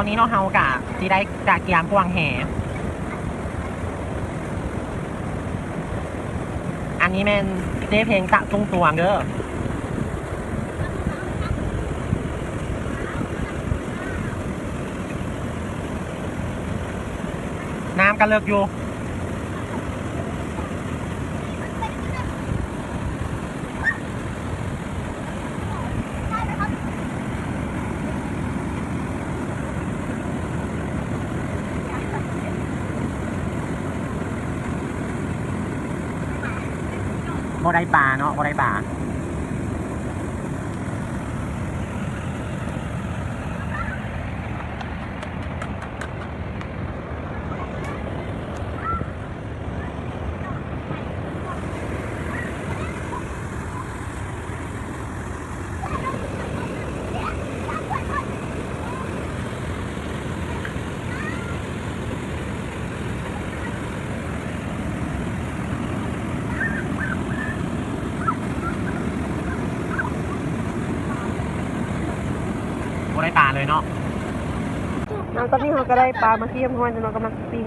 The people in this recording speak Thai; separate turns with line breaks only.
อนนี้เนาะเฮากะที่ได้กะเกียมกวางแห่อันนี้แม่นเจ๊เพลงตะตุ้งตวงเด้อน้ำก็เลิกอยู่บ่ได้ปลาเนาะบ่ได้ปลาบ่ได้ปลาเลยเนาะตอนนี้เราก็ได้ปลามาเทียมห้อนจนเรากำลังปิ้ง